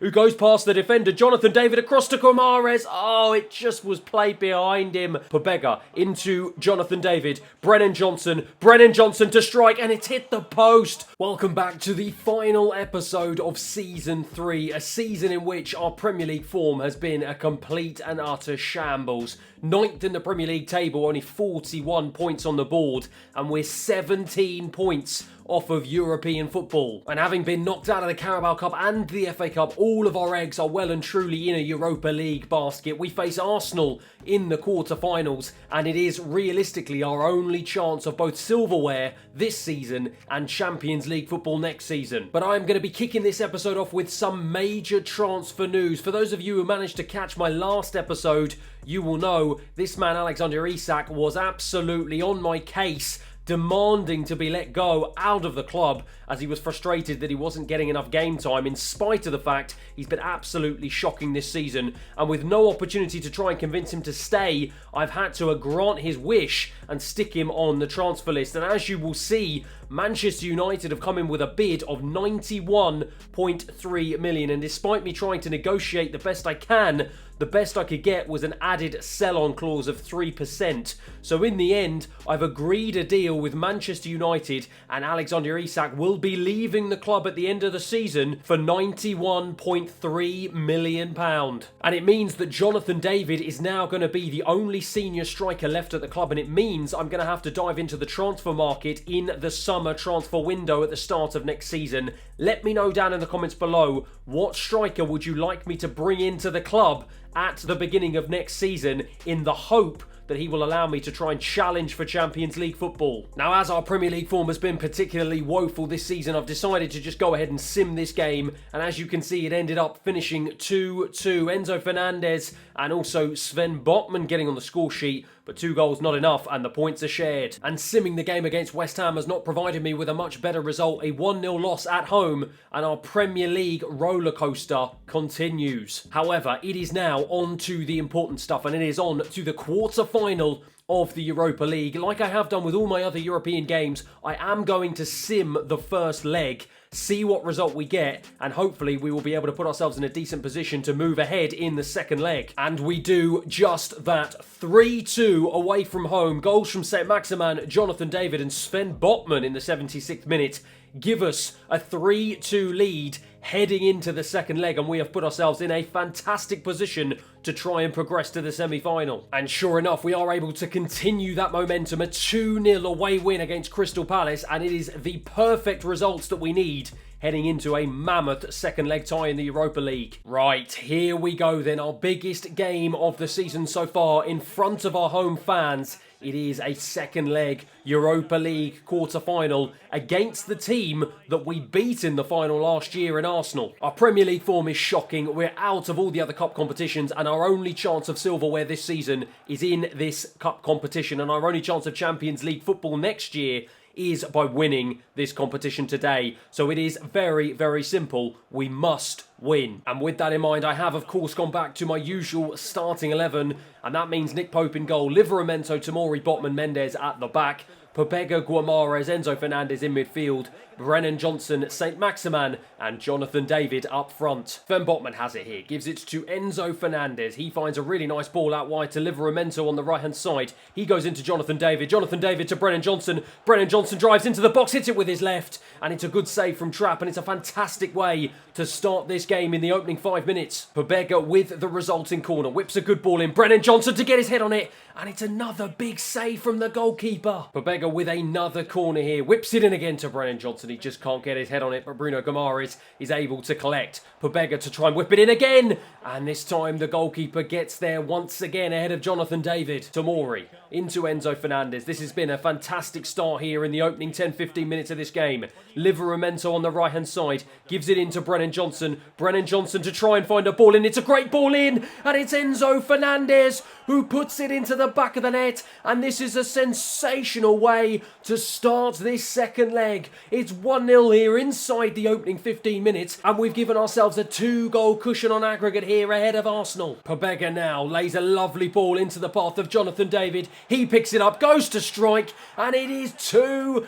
who goes past the defender. Jonathan David across to Guimaraes. Oh, it just was played behind him. Pobega into Jonathan David. Brennan Johnson to strike, and it's hit the post. Welcome back to the final episode of Season 3, a season in which our Premier League form has been a complete and utter shambles. 9th in the Premier League table, only 41 points on the board, and we're 17 points off of European football. And having been knocked out of the Carabao Cup and the FA Cup, all of our eggs are well and truly in a Europa League basket. We face Arsenal in the quarter-finals, and it is realistically our only chance of both silverware this season and Champions League football next season. But I'm going to be kicking this episode off with some major transfer news. For those of you who managed to catch my last episode, you will know this man Alexander Isak was absolutely on my case, demanding to be let go out of the club as he was frustrated that he wasn't getting enough game time, in spite of the fact he's been absolutely shocking this season. And with no opportunity to try and convince him to stay, I've had to grant his wish and stick him on the transfer list. And as you will see, Manchester United have come in with a bid of 91.3 million, and despite me trying to negotiate the best I can, the best I could get was an added sell-on clause of 3%. So in the end, I've agreed a deal with Manchester United, and Alexander Isak will be leaving the club at the end of the season for £91.3 million. And it means that Jonathan David is now going to be the only senior striker left at the club, and it means I'm going to have to dive into the transfer market in the summer transfer window at the start of next season. Let me know down in the comments below, what striker would you like me to bring into the club at the beginning of next season, in the hope that he will allow me to try and challenge for Champions League football. Now, as our Premier League form has been particularly woeful this season, I've decided to just go ahead and sim this game, and as you can see, it ended up finishing 2-2. Enzo Fernandez and also Sven Botman getting on the score sheet, but 2 goals not enough, and the points are shared. And simming the game against West Ham has not provided me with a much better result, a 1-0 loss at home, and our Premier League roller coaster continues. However, it is now on to the important stuff, and it is on to the quarter-final of the Europa League. Like I have done with all my other European games, I am going to sim the first leg, see what result we get, and hopefully we will be able to put ourselves in a decent position to move ahead in the second leg. And we do just that. 3-2 away from home. Goals from St. Maximan, Jonathan David and Sven Botman in the 76th minute give us a 3-2 lead heading into the second leg, and we have put ourselves in a fantastic position to try and progress to the semi-final. And sure enough, we are able to continue that momentum, a 2-0 away win against Crystal Palace, and it is the perfect results that we need heading into a mammoth second leg tie in the Europa League. Right, here we go then, our biggest game of the season so far in front of our home fans. It is a second leg Europa League quarter-final against the team that we beat in the final last year in Arsenal. Our Premier League form is shocking. We're out of all the other cup competitions, and our only chance of silverware this season is in this cup competition, and our only chance of Champions League football next year is by winning this competition today. So it is very, very simple. We must win. And with that in mind, I have, of course, gone back to my usual starting 11, and that means Nick Pope in goal, Livramento, Tomori, Botman, Mendes at the back, Pobega, Guimaraes, Enzo Fernandez in midfield, Brennan Johnson, St. Maximan and Jonathan David up front. Sven Botman has it here, gives it to Enzo Fernandez. He finds a really nice ball out wide to Livramento on the right-hand side. He goes into Jonathan David. Jonathan David to Brennan Johnson. Brennan Johnson drives into the box, hits it with his left, and it's a good save from Trapp, and it's a fantastic way to start this game in the opening 5 minutes. Pobega with the resulting corner, whips a good ball in. Brennan Johnson to get his head on it, and it's another big save from the goalkeeper. Pobega with another corner here, whips it in again to Brennan Johnson. He just can't get his head on it, but Bruno Guimaraes is able to collect. Pobega to try and whip it in again, and this time the goalkeeper gets there once again ahead of Jonathan David. Tomori into Enzo Fernandez. This has been a fantastic start here in the opening 10-15 minutes of this game. Livramento on the right hand side gives it into Brennan Johnson. Brennan Johnson to try and find a ball in. It's a great ball in, and it's Enzo Fernandez who puts it into the back of the net, and this is a sensational way to start this second leg. It's 1-0 here inside the opening 15 minutes, and we've given ourselves a 2-goal cushion on aggregate here ahead of Arsenal. Pobega now lays a lovely ball into the path of Jonathan David. He picks it up, goes to strike, and it is 2-0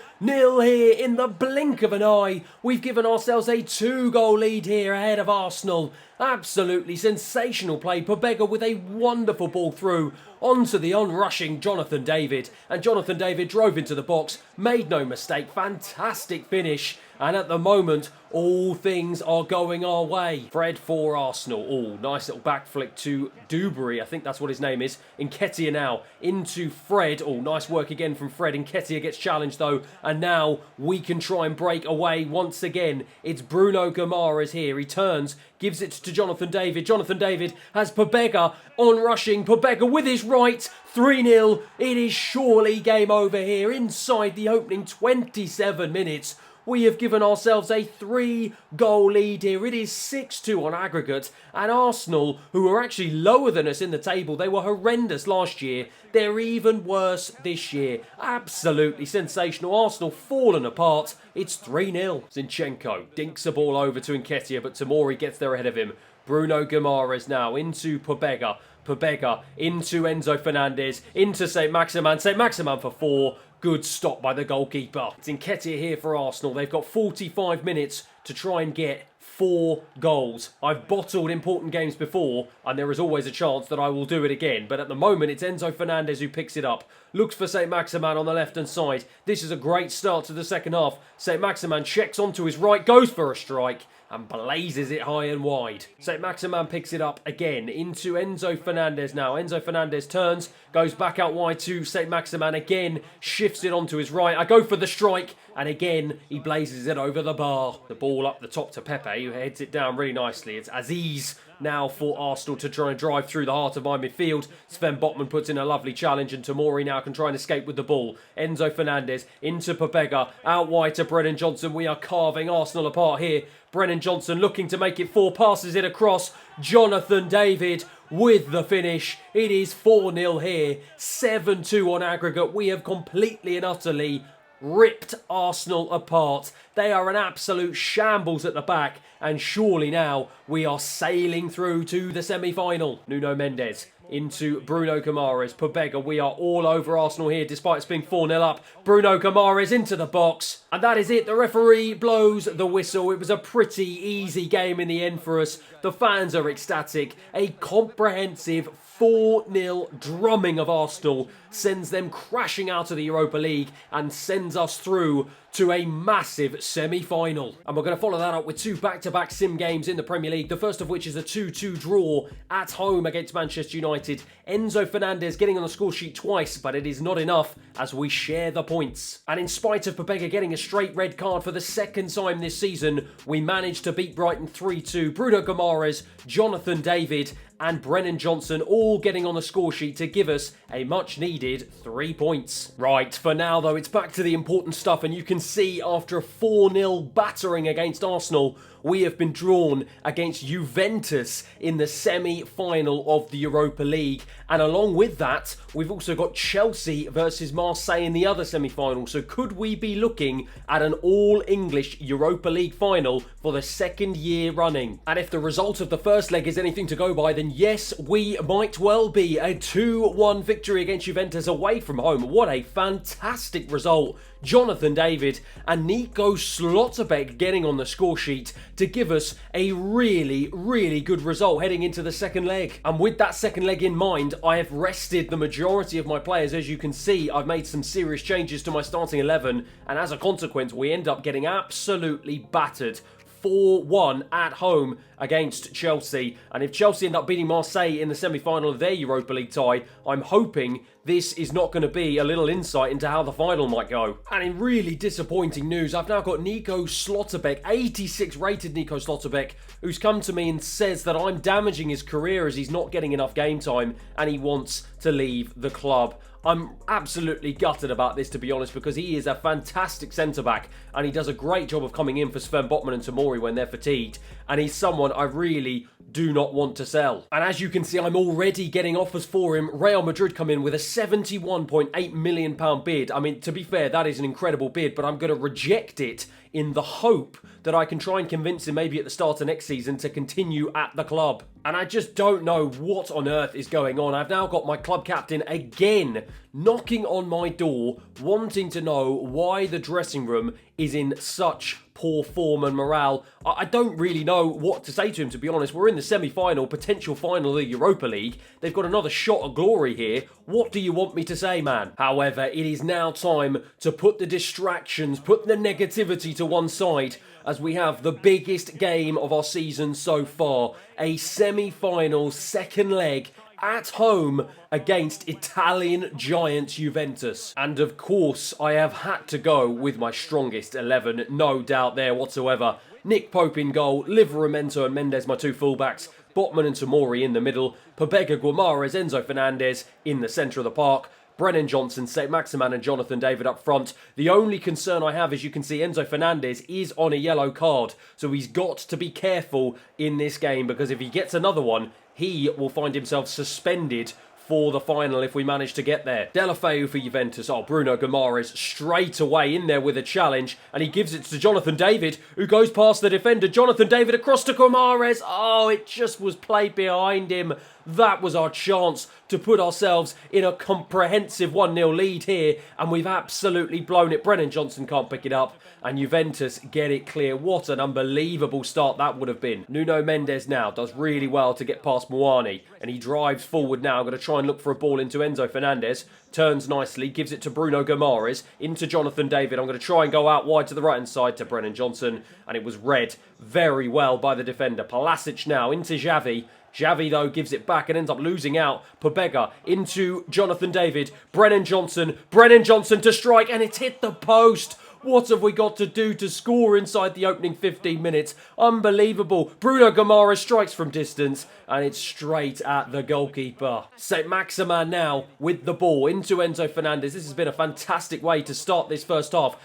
here in the blink of an eye. We've given ourselves a 2-goal lead here ahead of Arsenal. Absolutely sensational play. Pobega with a wonderful ball through onto the onrushing Jonathan David. And Jonathan David drove into the box, made no mistake. Fantastic finish. And at the moment, all things are going our way. Fred for Arsenal. Oh, nice little back flick to Dewberry. I think that's what his name is. Nketiah now into Fred. Oh, nice work again from Fred. Nketiah gets challenged though. And now we can try and break away once again. It's Bruno Guimaraes here. He turns, gives it to Jonathan David. Jonathan David has Pobega on rushing. Pobega with his right. 3-0. It is surely game over here inside the opening 27 minutes. We have given ourselves a 3-goal lead here. It is 6-2 on aggregate. And Arsenal, who are actually lower than us in the table, they were horrendous last year. They're even worse this year. Absolutely sensational. Arsenal fallen apart. It's 3-0. Zinchenko dinks the ball over to Nketiah, but Tomori gets there ahead of him. Bruno Guimaraes now into Pobega. Pobega into Enzo Fernandez, into St. Maximin. St. Maximin for 4. Good stop by the goalkeeper. It's Nketiah here for Arsenal. They've got 45 minutes to try and get 4 goals. I've bottled important games before, and there is always a chance that I will do it again. But at the moment, it's Enzo Fernandez who picks it up. Looks for St. Maximin on the left-hand side. This is a great start to the second half. St. Maximin checks onto his right, goes for a strike, and blazes it high and wide. St. Maximin picks it up again into Enzo Fernandez now. Enzo Fernandez turns, goes back out wide to St. Maximin again, shifts it onto his right. I go for the strike, and again, he blazes it over the bar. The ball up the top to Pepe, who heads it down really nicely. It's Aziz now for Arsenal to try and drive through the heart of my midfield. Sven Botman puts in a lovely challenge, and Tomori now can try and escape with the ball. Enzo Fernandez into Pobega, out wide to Brennan Johnson. We are carving Arsenal apart here. Brennan Johnson looking to make it 4, passes it across. Jonathan David with the finish. It is 4-0 here, 7-2 on aggregate. We have completely and utterly ripped Arsenal apart. They are an absolute shambles at the back, and surely now we are sailing through to the semi-final. Nuno Mendes into Bruno Guimaraes. Pobega, we are all over Arsenal here despite us being 4-0 up. Bruno Guimaraes into the box. And that is it. The referee blows the whistle. It was a pretty easy game in the end for us. The fans are ecstatic. A comprehensive 4-0 drumming of Arsenal sends them crashing out of the Europa League and sends us through to a massive semi-final. And we're going to follow that up with 2 back-to-back sim games in the Premier League, the first of which is a 2-2 draw at home against Manchester United. Enzo Fernandez getting on the score sheet twice, but it is not enough as we share the points. And in spite of Pobega getting a straight red card for the second time this season, we managed to beat Brighton 3-2. Bruno Guimaraes, Jonathan David and Brennan Johnson all getting on the score sheet to give us a much needed 3 points. Right, for now though, it's back to the important stuff, and you can see after a 4-0 battering against Arsenal, we have been drawn against Juventus in the semi-final of the Europa League. And along with that, we've also got Chelsea versus Marseille in the other semi-final. So could we be looking at an all-English Europa League final for the second year running? And if the result of the first leg is anything to go by, then yes, we might well be. A 2-1 victory against Juventus away from home. What a fantastic result. Jonathan David and Nico Schlotterbeck getting on the score sheet to give us a really, really good result heading into the second leg. And with that second leg in mind, I have rested the majority of my players. As you can see, I've made some serious changes to my starting 11, and as a consequence, we end up getting absolutely battered 4-1 at home against Chelsea. And if Chelsea end up beating Marseille in the semi-final of their Europa League tie, I'm hoping this is not going to be a little insight into how the final might go. And in really disappointing news, I've now got Nico Schlotterbeck, 86 rated Nico Schlotterbeck, who's come to me and says that I'm damaging his career as he's not getting enough game time and he wants to leave the club. I'm absolutely gutted about this, to be honest, because he is a fantastic centre-back and he does a great job of coming in for Sven Botman and Tomori when they're fatigued, and he's someone I really do not want to sell. And as you can see, I'm already getting offers for him. Real Madrid come in with a £71.8 million bid. I mean, to be fair, that is an incredible bid, but I'm going to reject it in the hope that I can try and convince him maybe at the start of next season to continue at the club. And I just don't know what on earth is going on. I've now got my club captain again knocking on my door, wanting to know why the dressing room is in such poor form and morale. I don't really know what to say to him, to be honest. We're in the semi-final, potential final of the Europa League. They've got another shot at glory here. What do you want me to say, man? However, it is now time to put the distractions, put the negativity to one side, as we have the biggest game of our season so far. A semi-final second leg at home against Italian giants Juventus. And of course, I have had to go with my strongest 11, no doubt there whatsoever. Nick Pope in goal, Livramento and Mendes, my two fullbacks, Botman and Tomori in the middle, Pobega, Guimaraes, Enzo Fernandez in the centre of the park, Brennan Johnson, St. Maximan and Jonathan David up front. The only concern I have, as you can see, Enzo Fernandez is on a yellow card. So he's got to be careful in this game, because if he gets another one, he will find himself suspended for the final if we manage to get there. Deulofeu for Juventus. Oh, Bruno Guimaraes straight away in there with a challenge, and he gives it to Jonathan David, who goes past the defender. Jonathan David across to Guimaraes. Oh, it just was played behind him. That was our chance to put ourselves in a comprehensive 1-0 lead here, and we've absolutely blown it. Brennan Johnson can't pick it up, and Juventus get it clear. What an unbelievable start that would have been. Nuno Mendes now does really well to get past Moani, and he drives forward now. Going to try and look for a ball into Enzo Fernandez. Turns nicely, gives it to Bruno Guimaraes, into Jonathan David. I'm going to try and go out wide to the right-hand side to Brennan Johnson, and it was read very well by the defender. Palasic now into Xavi. Xavi, though, gives it back and ends up losing out. Pobega into Jonathan David. Brennan Johnson to strike, and it's hit the post. What have we got to do to score inside the opening 15 minutes? Unbelievable. Bruno Guimaraes strikes from distance, and it's straight at the goalkeeper. St. Maximan now with the ball into Enzo Fernandez. This has been a fantastic way to start this first half.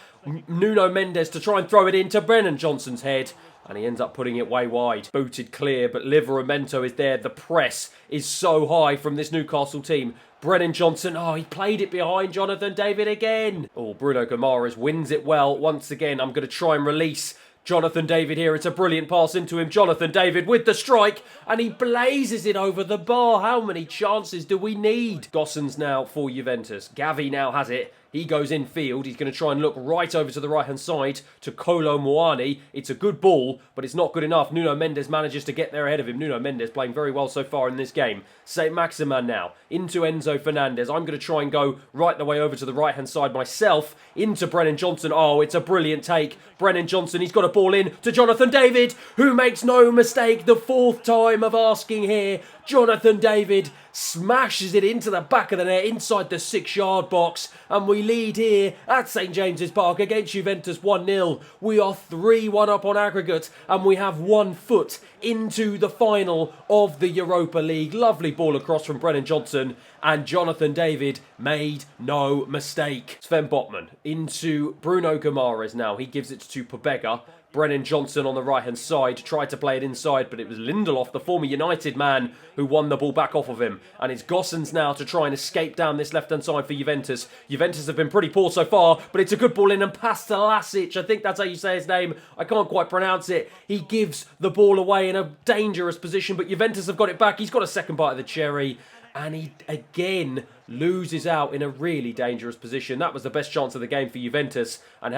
Nuno Mendes to try and throw it into Brennan Johnson's head, and he ends up putting it way wide. Booted clear, but Livramento is there. The press is so high from this Newcastle team. Brennan Johnson, oh, he played it behind Jonathan David again. Oh, Bruno Guimaraes wins it well once again. I'm going to try and release Jonathan David here. It's a brilliant pass into him. Jonathan David with the strike, and he blazes it over the bar. How many chances do we need? Gossens now for Juventus. Gavi now has it. He goes in field. He's going to try and look right over to the right-hand side to Kolo Muani. It's a good ball, but it's not good enough. Nuno Mendes manages to get there ahead of him. Nuno Mendes playing very well so far in this game. St. Maximan now into Enzo Fernandez. I'm going to try and go right the way over to the right-hand side myself into Brennan Johnson. Oh, it's a brilliant take. Brennan Johnson, he's got a ball in to Jonathan David, who makes no mistake. The fourth time of asking here. Jonathan David smashes it into the back of the net inside the 6-yard box, and we lead here at St James's Park against Juventus 1-0. We are 3-1 up on aggregate, and we have 1 foot into the final of the Europa League. Lovely ball across from Brennan Johnson, and Jonathan David made no mistake. Sven Botman into Bruno Guimaraes now. He gives it to Pobega. Brennan Johnson on the right-hand side tried to play it inside, but it was Lindelof, the former United man, who won the ball back off of him. And it's Gossens now to try and escape down this left-hand side for Juventus. Juventus have been pretty poor so far, but it's a good ball in, and Pastelasic, I think that's how you say his name. I can't quite pronounce it. He gives the ball away in a dangerous position, but Juventus have got it back. He's got a second bite of the cherry, and he again loses out in a really dangerous position. That was the best chance of the game for Juventus, and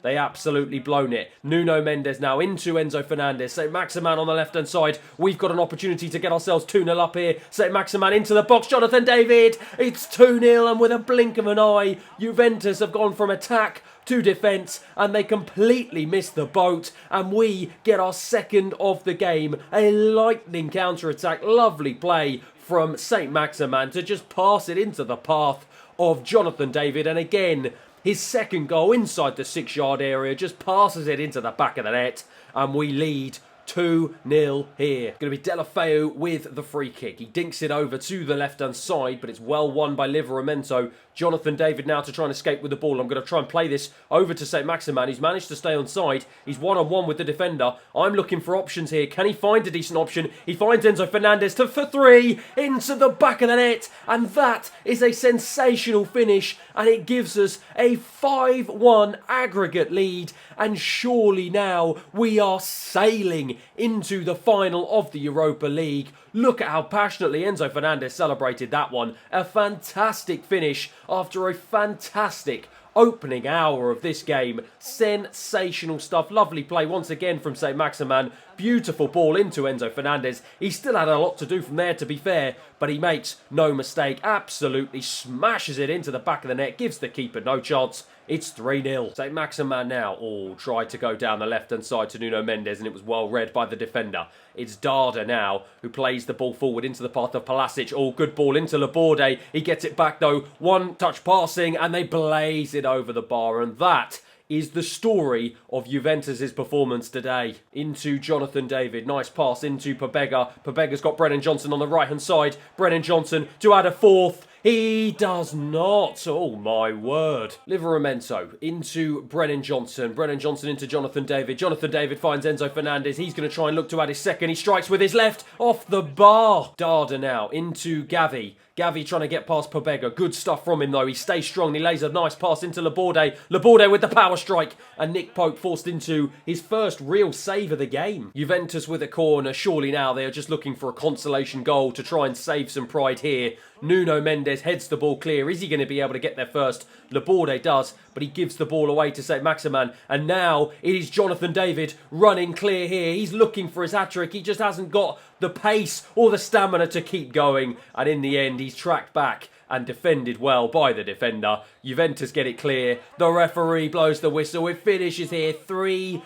they absolutely blown it. Nuno Mendes now into Enzo Fernandez. St. Maximan on the left-hand side. We've got an opportunity to get ourselves 2-0 up here. St. Maximan into the box. Jonathan David. It's 2-0, and with a blink of an eye, Juventus have gone from attack to defence, and they completely missed the boat, and we get our second of the game. A lightning counter-attack. Lovely play from St. Maximan to just pass it into the path of Jonathan David, and again, his second goal inside the 6-yard area, just passes it into the back of the net, and we lead 2-0 here. Going to be Deulofeu with the free kick. He dinks it over to the left-hand side, but it's well won by Livramento. Jonathan David now to try and escape with the ball. I'm going to try and play this over to St. Maximan. He's managed to stay on side. He's one-on-one with the defender. I'm looking for options here. Can he find a decent option? He finds Enzo Fernandez for 3 into the back of the net. And that is a sensational finish. And it gives us a 5-1 aggregate lead. And surely now we are sailing into the final of the Europa League. Look at how passionately Enzo Fernandez celebrated that one. A fantastic finish after a fantastic Opening hour of this game, sensational stuff. Lovely play once again from St. Maximin. Beautiful ball into Enzo Fernandez. He still had a lot to do from there, to be fair, but he makes no mistake. Absolutely smashes it into the back of the net, gives the keeper no chance. It's 3-0. St. Maximin now tried to go down the left-hand side to Nuno Mendes, and it was well read by the defender. It's Dada now who plays the ball forward into the path of Pulisic. Good ball into Laborde. He gets it back though. One touch passing, and they blaze it over the bar, and that is the story of Juventus' performance today. Into Jonathan David. Nice pass into Pobega. Pobega's got Brennan Johnson on the right-hand side. Brennan Johnson to add a fourth. He does not. Oh, my word. Livramento into Brennan Johnson. Brennan Johnson into Jonathan David. Jonathan David finds Enzo Fernandez. He's going to try and look to add his second. He strikes with his left off the bar. Dada now into Gavi. Gavi trying to get past Pobega. Good stuff from him, though. He stays strong. He lays a nice pass into Laborde. Laborde with the power strike. And Nick Pope forced into his first real save of the game. Juventus with a corner. Surely now they are just looking for a consolation goal to try and save some pride here. Nuno Mendes heads the ball clear. Is he going to be able to get there first? Laborde does, but he gives the ball away to St. Maximin. And now it is Jonathan David running clear here. He's looking for his hat-trick. He just hasn't got the pace or the stamina to keep going. And in the end, he's tracked back and defended well by the defender. Juventus get it clear. The referee blows the whistle. It finishes here 3-0.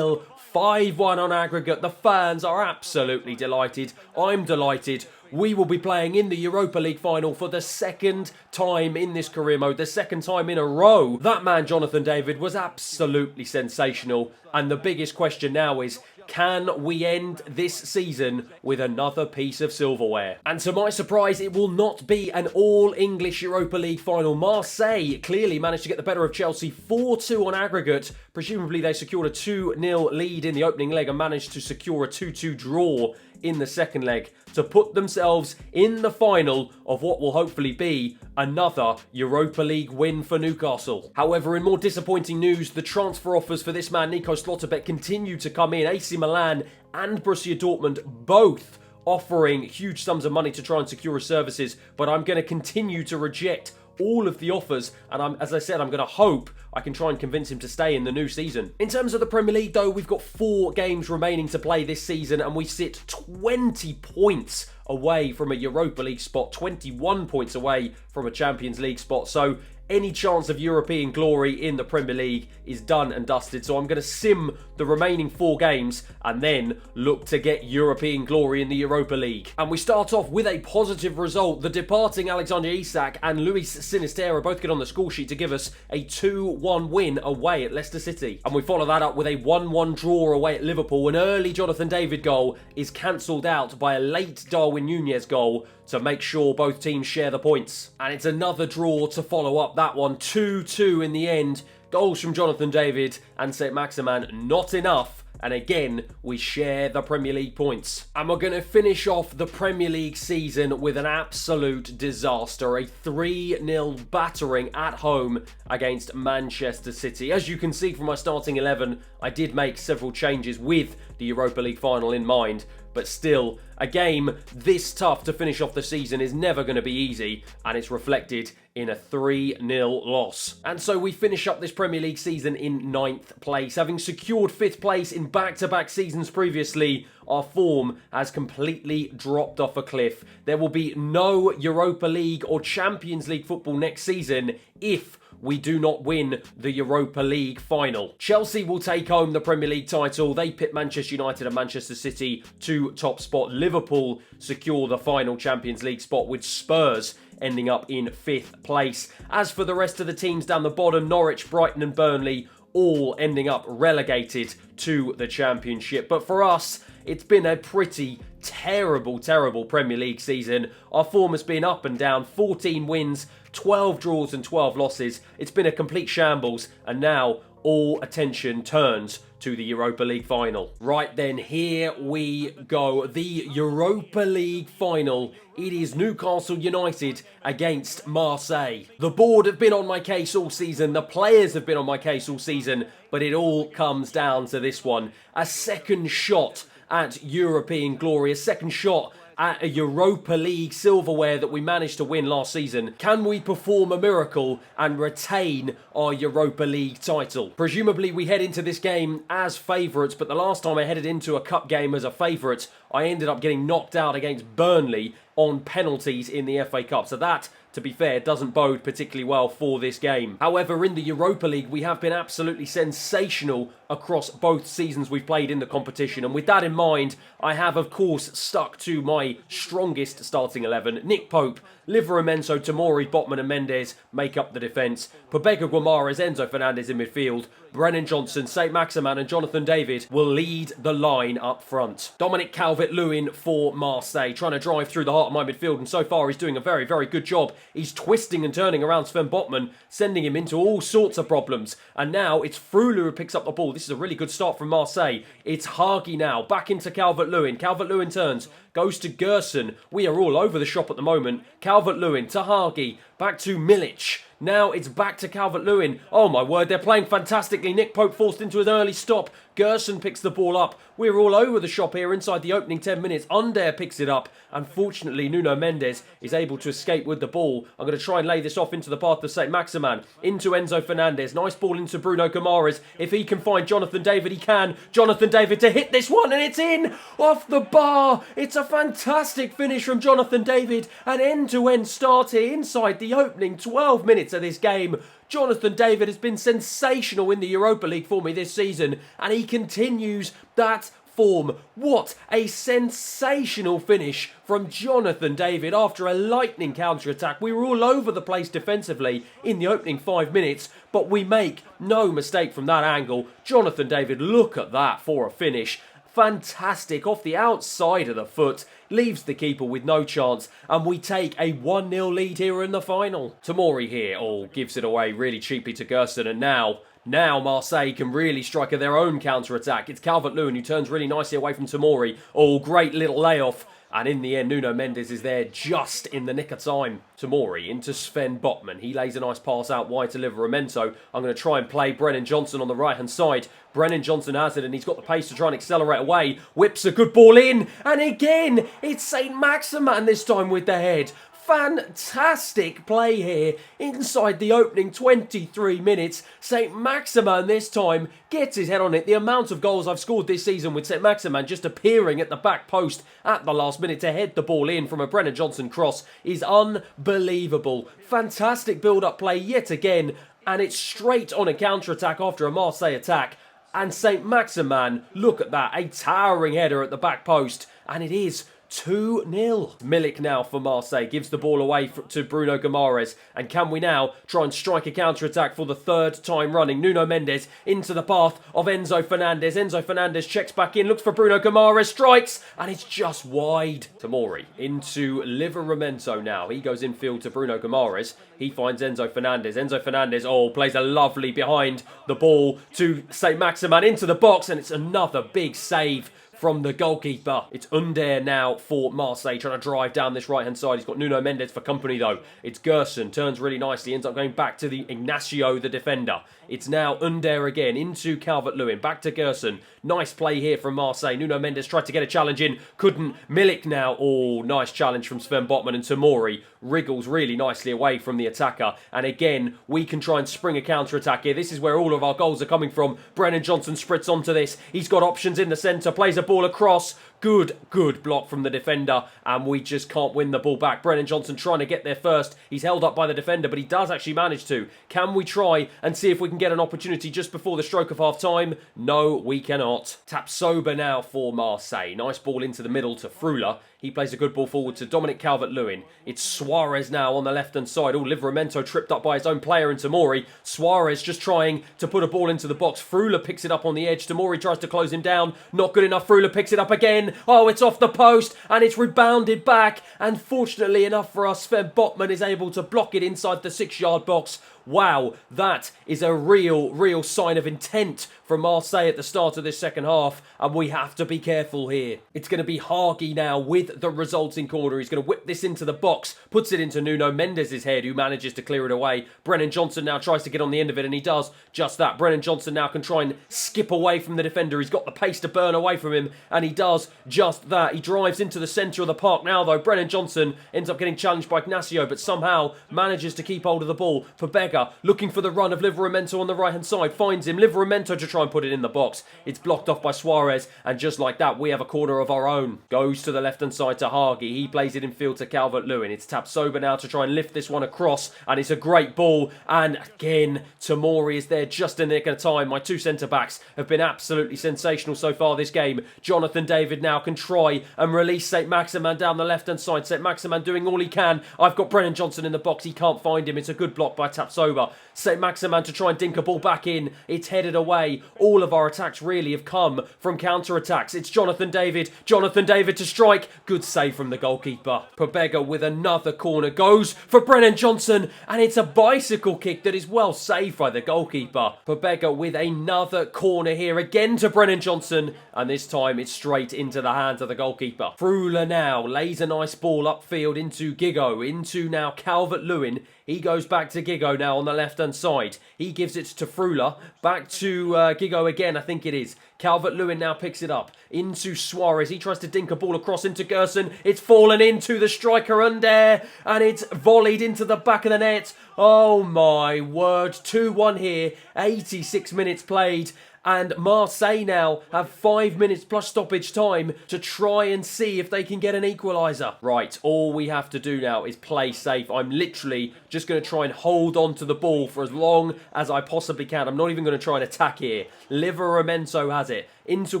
5-1 on aggregate. The fans are absolutely delighted. I'm delighted. We will be playing in the Europa League final for the second time in this career mode, the second time in a row. That man, Jonathan David, was absolutely sensational. And the biggest question now is, can we end this season with another piece of silverware? And to my surprise, it will not be an all-English Europa League final. Marseille clearly managed to get the better of Chelsea 4-2 on aggregate. Presumably they secured a 2-0 lead in the opening leg and managed to secure a 2-2 draw in the second leg to put themselves in the final of what will hopefully be another Europa League win for Newcastle. However, in more disappointing news, the transfer offers for this man, Nico Slotterbeck, continue to come in. AC Milan and Borussia Dortmund both offering huge sums of money to try and secure his services, but I'm going to continue to reject all of the offers, and as I said, I'm going to hope I can try and convince him to stay in the new season. In terms of the Premier League, though, we've got 4 games remaining to play this season, and we sit 20 points away from a Europa League spot, 21 points away from a Champions League spot. So any chance of European glory in the Premier League is done and dusted. So I'm going to sim the remaining 4 games and then look to get European glory in the Europa League. And we start off with a positive result. The departing Alexander Isak and Luis Sinisterra both get on the score sheet to give us a 2-1 win away at Leicester City. And we follow that up with a 1-1 draw away at Liverpool. An early Jonathan David goal is cancelled out by a late Darwin Núñez goal to make sure both teams share the points. And it's another draw to follow up that one. 2-2 in the end. Goals from Jonathan David and St. Maximin, not enough. And again, we share the Premier League points. And we're going to finish off the Premier League season with an absolute disaster. A 3-0 battering at home against Manchester City. As you can see from my starting 11, I did make several changes with the Europa League final in mind. But still, a game this tough to finish off the season is never going to be easy, and it's reflected in a 3-0 loss. And so we finish up this Premier League season in 9th place. Having secured 5th place in back-to-back seasons previously, our form has completely dropped off a cliff. There will be no Europa League or Champions League football next season if we do not win the Europa League final. Chelsea will take home the Premier League title. They pit Manchester United and Manchester City to top spot. Liverpool secure the final Champions League spot, with Spurs ending up in 5th place. As for the rest of the teams down the bottom, Norwich, Brighton and Burnley all ending up relegated to the Championship. But for us, it's been a pretty terrible Premier League season. Our form has been up and down. 14 wins, 12 draws and 12 losses. It's been a complete shambles, and now all attention turns to the Europa League final. Right then, here we go. The Europa League final. It is Newcastle United against Marseille. The board have been on my case all season. The players have been on my case all season. But it all comes down to this one. A second shot at European glory, a second shot at a Europa League silverware that we managed to win last season. Can we perform a miracle and retain our Europa League title? Presumably we head into this game as favourites, but the last time I headed into a cup game as a favourite, I ended up getting knocked out against Burnley on penalties in the FA Cup. So that, to be fair, doesn't bode particularly well for this game. However, in the Europa League, we have been absolutely sensational across both seasons we've played in the competition. And with that in mind, I have, of course, stuck to my strongest starting 11. Nick Pope, Livramento, Tomori, Botman and Mendes make up the defence. Pobega Guimaraes, Enzo Fernandez in midfield. Brennan Johnson, St. Maximin and Jonathan David will lead the line up front. Dominic Calvert-Lewin for Marseille, trying to drive through the heart of my midfield, and so far he's doing a very, very good job. He's twisting and turning around Sven Botman, sending him into all sorts of problems. And now it's Frula who picks up the ball. This is a really good start from Marseille. It's Hagi now, back into Calvert-Lewin. Calvert-Lewin turns, goes to Gerson. We are all over the shop at the moment. Calvert-Lewin to Hagi, back to Milic. Now it's back to Calvert-Lewin. Oh my word, they're playing fantastically. Nick Pope forced into an early stop. Gerson picks the ball up. We're all over the shop here inside the opening 10 minutes. Under picks it up. Unfortunately, Nuno Mendes is able to escape with the ball. I'm going to try and lay this off into the path of St. Maximin. Into Enzo Fernandez. Nice ball into Bruno Guimaraes. If he can find Jonathan David, he can. Jonathan David to hit this one, and it's in! Off the bar! It's a fantastic finish from Jonathan David. An end-to-end start here inside the opening 12 minutes of this game. Jonathan David has been sensational in the Europa League for me this season, and he continues that form. What a sensational finish from Jonathan David after a lightning counter-attack. We were all over the place defensively in the opening 5 minutes, but we make no mistake from that angle. Jonathan David, look at that for a finish. Fantastic, off the outside of the foot, leaves the keeper with no chance, and we take a 1-0 lead here in the final. Tomori here, gives it away really cheaply to Gerson, and now Marseille can really strike their own counter-attack. It's Calvert-Lewin who turns really nicely away from Tomori. Great little layoff. And in the end, Nuno Mendes is there just in the nick of time. Tomori into Sven Botman. He lays a nice pass out wide to Livramento. I'm going to try and play Brennan Johnson on the right-hand side. Brennan Johnson has it, and he's got the pace to try and accelerate away. Whips a good ball in. And again, it's St. Maximin this time with the head. Fantastic play here inside the opening 23 minutes. St. Maximin this time gets his head on it. The amount of goals I've scored this season with St. Maximin just appearing at the back post at the last minute to head the ball in from a Brennan Johnson cross is unbelievable. Fantastic build-up play yet again, and it's straight on a counter-attack after a Marseille attack. And St. Maximin, look at that, a towering header at the back post, and it is 2-0. Milik now for Marseille gives the ball away to Bruno Guimaraes. And can we now try and strike a counter-attack for the third time running? Nuno Mendes into the path of Enzo Fernandez. Enzo Fernandez checks back in, looks for Bruno Guimaraes, strikes, and it's just wide. Tomori into Livramento now. He goes infield to Bruno Guimaraes. He finds Enzo Fernandez. Enzo Fernandez, plays a lovely behind the ball to St. Maximin into the box, and it's another big save from the goalkeeper. It's Under now for Marseille, trying to drive down this right-hand side. He's got Nuno Mendes for company, though. It's Gerson, turns really nicely, ends up going back to the Ignacio, the defender. It's now Under again, into Calvert-Lewin, back to Gerson. Nice play here from Marseille. Nuno Mendes tried to get a challenge in, couldn't. Milik now, nice challenge from Sven Botman, and Tomori wriggles really nicely away from the attacker. And again, we can try and spring a counter-attack here. This is where all of our goals are coming from. Brennan Johnson sprints onto this. He's got options in the centre, plays a ball across. Good block from the defender, and we just can't win the ball back. Brennan Johnson trying to get there first. He's held up by the defender, but he does actually manage to. Can we try and see if we can get an opportunity just before the stroke of half-time? No, we cannot. Tapsoba now for Marseille. Nice ball into the middle to Frula. He plays a good ball forward to Dominic Calvert-Lewin. It's Suarez now on the left-hand side. Livramento tripped up by his own player in Tomori. Suarez just trying to put a ball into the box. Frula picks it up on the edge. Tomori tries to close him down. Not good enough. Frula picks it up again. It's off the post, and it's rebounded back. And fortunately enough for us, Sven Botman is able to block it inside the 6-yard box. Wow, that is a real sign of intent from Marseille at the start of this second half, and we have to be careful here. It's going to be Hagi now with the resulting corner. He's going to whip this into the box, puts it into Nuno Mendes' head, who manages to clear it away. Brennan Johnson now tries to get on the end of it, and he does just that. Brennan Johnson now can try and skip away from the defender. He's got the pace to burn away from him, and he does just that. He drives into the centre of the park now, though. Brennan Johnson ends up getting challenged by Ignacio, but somehow manages to keep hold of the ball. Pobega looking for the run of Livramento on the right-hand side, finds him. Livramento to try and put it in the box. It's blocked off by Suarez, and just like that, we have a corner of our own. Goes to the left-hand side to Hagi. He plays it in field to Calvert-Lewin. It's Tapsoba now to try and lift this one across, and it's a great ball. And again, Tomori is there just in the nick of time. My two centre-backs have been absolutely sensational so far this game. Jonathan David now can try and release St. Maximin down the left-hand side. St. Maximin doing all he can. I've got Brennan Johnson in the box. He can't find him. It's a good block by Tapsoba. St. Maximin to try and dink a ball back in. It's headed away. All of our attacks really have come from counter-attacks. It's Jonathan David. Jonathan David to strike. Good save from the goalkeeper. Pobega with another corner. Goes for Brennan Johnson. And it's a bicycle kick that is well saved by the goalkeeper. Pobega with another corner here. Again to Brennan Johnson. And this time it's straight into the hands of the goalkeeper. Frula now lays a nice ball upfield into Gigo. Into now Calvert-Lewin. He goes back to Gigo now on the left-hand side. He gives it to Frula. Back to Gigo again, I think it is. Calvert-Lewin now picks it up. Into Suarez. He tries to dink a ball across into Gerson. It's fallen into the striker under. And it's volleyed into the back of the net. Oh my word. 2-1 here. 86 minutes played. And Marseille now have 5 minutes plus stoppage time to try and see if they can get an equaliser. Right, all we have to do now is play safe. I'm literally just going to try and hold on to the ball for as long as I possibly can. I'm not even going to try and attack here. Livramento has it. Into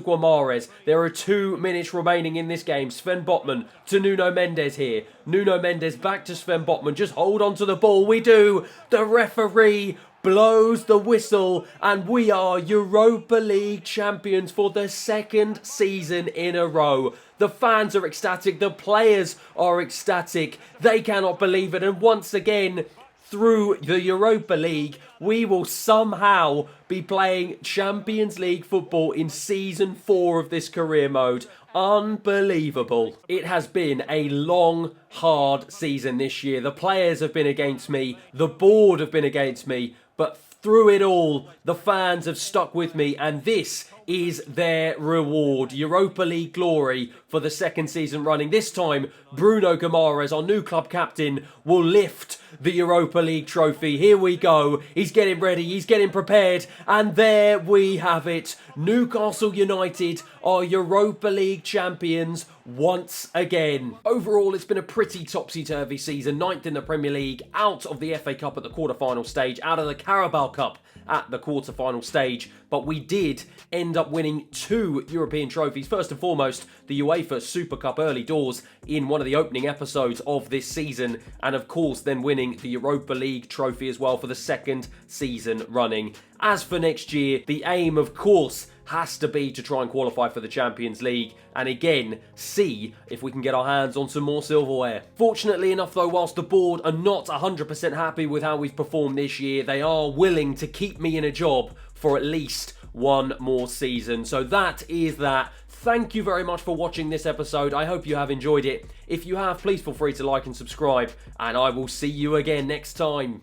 Guimarães. There are 2 minutes remaining in this game. Sven Botman to Nuno Mendes here. Nuno Mendes back to Sven Botman. Just hold on to the ball. We do. The referee blows the whistle, and we are Europa League champions for the second season in a row. The fans are ecstatic. The players are ecstatic. They cannot believe it. And once again, through the Europa League, we will somehow be playing Champions League football in Season 4 of this career mode. Unbelievable. It has been a long, hard season this year. The players have been against me. The board have been against me. But through it all, the fans have stuck with me, and this is their reward. Europa League glory for the second season running. This time, Bruno Guimarães, our new club captain, will lift the Europa League trophy. Here we go. He's getting ready. He's getting prepared. And there we have it. Newcastle United are Europa League champions once again. Overall, it's been a pretty topsy-turvy season. 9th in the Premier League, out of the FA Cup at the quarter-final stage, out of the Carabao Cup at the quarter-final stage, but we did end up winning 2 European trophies. First and foremost, the UEFA Super Cup early doors in one of the opening episodes of this season, and of course then winning the Europa League trophy as well for the second season running. As for next year, the aim, of course, has to be to try and qualify for the Champions League, and again, see if we can get our hands on some more silverware. Fortunately enough though, whilst the board are not 100% happy with how we've performed this year, they are willing to keep me in a job for at least one more season. So that is that. Thank you very much for watching this episode. I hope you have enjoyed it. If you have, please feel free to like and subscribe, and I will see you again next time.